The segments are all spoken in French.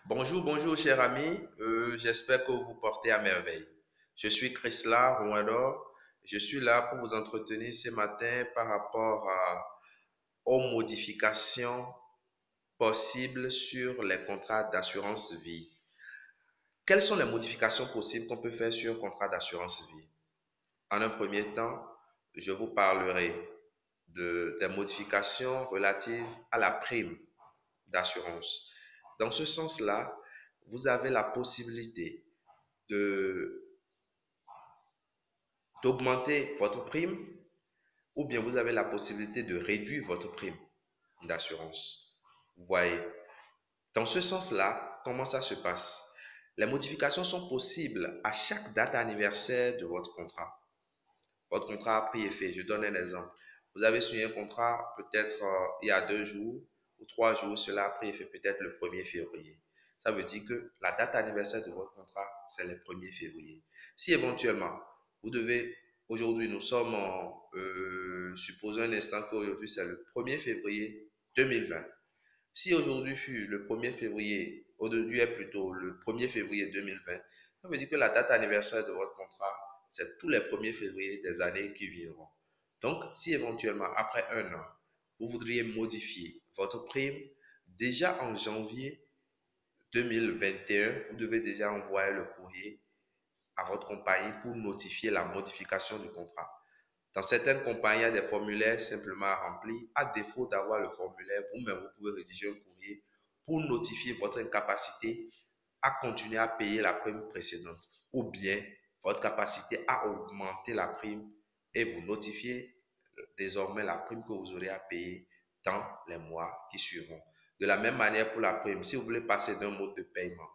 Bonjour, bonjour, cher ami. J'espère que vous vous portez à merveille. Je suis Chrysla Rouendor. Je suis là pour vous entretenir ce matin par rapport aux modifications possibles sur les contrats d'assurance vie. Quelles sont les modifications possibles qu'on peut faire sur un contrat d'assurance vie? En un premier temps, je vous parlerai des modifications relatives à la prime d'assurance. Dans ce sens-là, vous avez la possibilité de d'augmenter votre prime ou bien vous avez la possibilité de réduire votre prime d'assurance. Vous voyez. Dans ce sens-là, comment ça se passe? Les modifications sont possibles à chaque date anniversaire de votre contrat. Votre contrat a pris effet. Je donne un exemple. Vous avez signé un contrat peut-être il y a 2 jours ou 3 jours. Cela a pris effet peut-être le 1er février. Ça veut dire que la date anniversaire de votre contrat, c'est le 1er février. Si éventuellement, vous devez, aujourd'hui nous sommes supposons un instant qu'aujourd'hui c'est le 1er février 2020. Si aujourd'hui fut le 1er février, aujourd'hui est plutôt le 1er février 2020, ça veut dire que la date anniversaire de votre contrat, c'est tous les 1er février des années qui viendront. Donc, si éventuellement, après un an, vous voudriez modifier votre prime, déjà en janvier 2021, vous devez déjà envoyer le courrier à votre compagnie pour notifier la modification du contrat. Dans certaines compagnies, il y a des formulaires simplement à remplir. À défaut d'avoir le formulaire, vous-même, vous pouvez rédiger un courrier pour notifier votre incapacité à continuer à payer la prime précédente ou bien votre capacité à augmenter la prime et vous notifier désormais la prime que vous aurez à payer dans les mois qui suivront. De la même manière pour la prime, si vous voulez passer d'un mode de paiement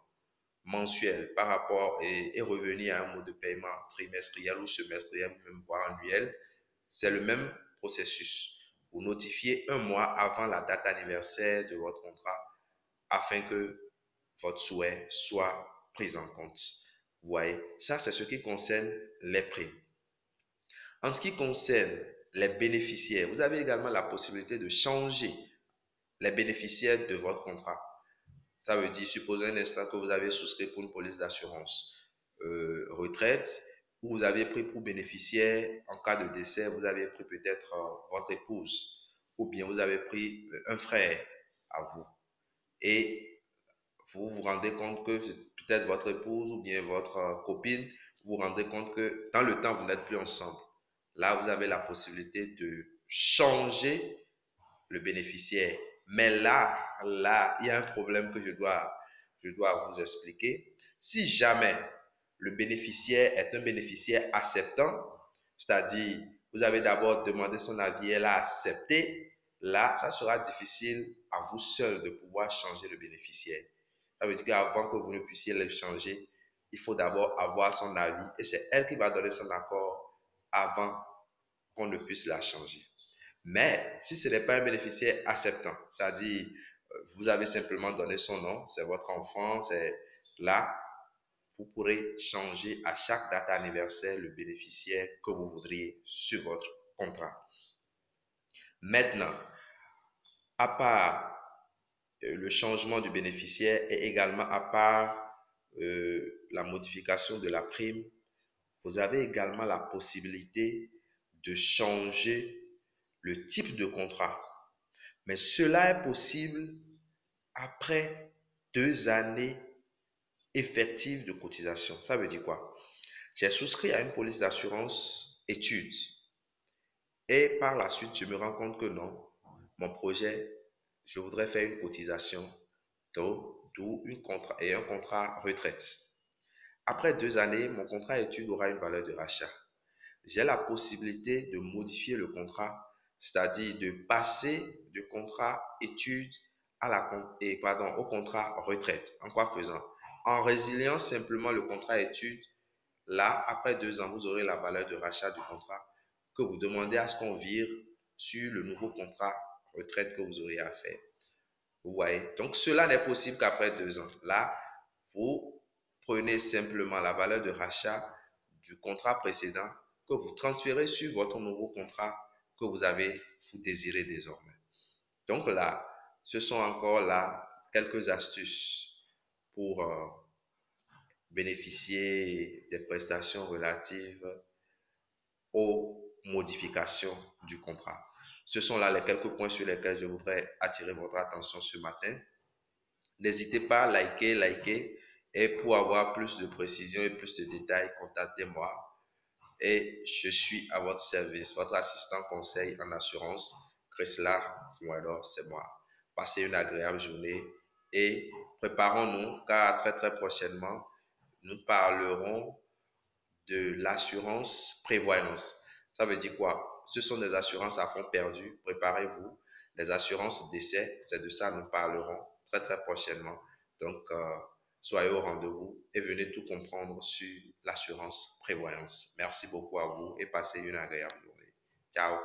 mensuel par rapport et revenir à un mode de paiement trimestriel ou semestriel, même voire annuel, c'est le même processus. Vous notifiez un mois avant la date anniversaire de votre contrat afin que votre souhait soit pris en compte. Vous voyez, ça c'est ce qui concerne les primes. En ce qui concerne les bénéficiaires, vous avez également la possibilité de changer les bénéficiaires de votre contrat. Ça veut dire, supposez un instant que vous avez souscrit pour une police d'assurance retraite, où vous avez pris pour bénéficiaire, en cas de décès, vous avez pris peut-être votre épouse, ou bien vous avez pris un frère à vous. Et vous vous rendez compte que c'est peut-être votre épouse ou bien votre copine, vous vous rendez compte que dans le temps, vous n'êtes plus ensemble. Là, vous avez la possibilité de changer le bénéficiaire. Mais là, il y a un problème que je dois vous expliquer. Si jamais le bénéficiaire est un bénéficiaire acceptant, c'est-à-dire vous avez d'abord demandé son avis, elle a accepté, là, ça sera difficile à vous seul de pouvoir changer le bénéficiaire. Ça veut dire qu'avant que vous ne puissiez le changer, il faut d'abord avoir son avis et c'est elle qui va donner son accord avant qu'on ne puisse la changer. Mais si ce n'est pas un bénéficiaire acceptant, c'est-à-dire vous avez simplement donné son nom, c'est votre enfant, c'est là, vous pourrez changer à chaque date anniversaire le bénéficiaire que vous voudriez sur votre contrat. Maintenant, à part le changement du bénéficiaire et également à part la modification de la prime, vous avez également la possibilité de changer le type de contrat. Mais cela est possible après 2 années effectives de cotisation. Ça veut dire quoi? J'ai souscrit à une police d'assurance études et par la suite, je me rends compte que non, mon projet, je voudrais faire une cotisation, d'où un contrat retraite. Après 2 années, mon contrat études aura une valeur de rachat. J'ai la possibilité de modifier le contrat, c'est-à-dire de passer du contrat études au contrat retraite. En quoi faisant? En résiliant simplement le contrat études, là, après 2 ans, vous aurez la valeur de rachat du contrat que vous demandez à ce qu'on vire sur le nouveau contrat retraite que vous aurez à faire. Vous voyez? Donc, cela n'est possible qu'après 2 ans. Là, vous prenez simplement la valeur de rachat du contrat précédent que vous transférez sur votre nouveau contrat que vous désirez désormais. Donc là, ce sont encore là quelques astuces pour bénéficier des prestations relatives aux modifications du contrat. Ce sont là les quelques points sur lesquels je voudrais attirer votre attention ce matin. N'hésitez pas à liker. Et pour avoir plus de précisions et plus de détails, contactez-moi. Et je suis à votre service, votre assistant conseil en assurance, Chrysler Kimwador, c'est moi. Passez une agréable journée et préparons-nous car très prochainement, nous parlerons de l'assurance prévoyance. Ça veut dire quoi? Ce sont des assurances à fonds perdu. Préparez-vous. Les assurances décès, c'est de ça que nous parlerons très prochainement. Donc, soyez au rendez-vous et venez tout comprendre sur l'assurance prévoyance. Merci beaucoup à vous et passez une agréable journée. Ciao.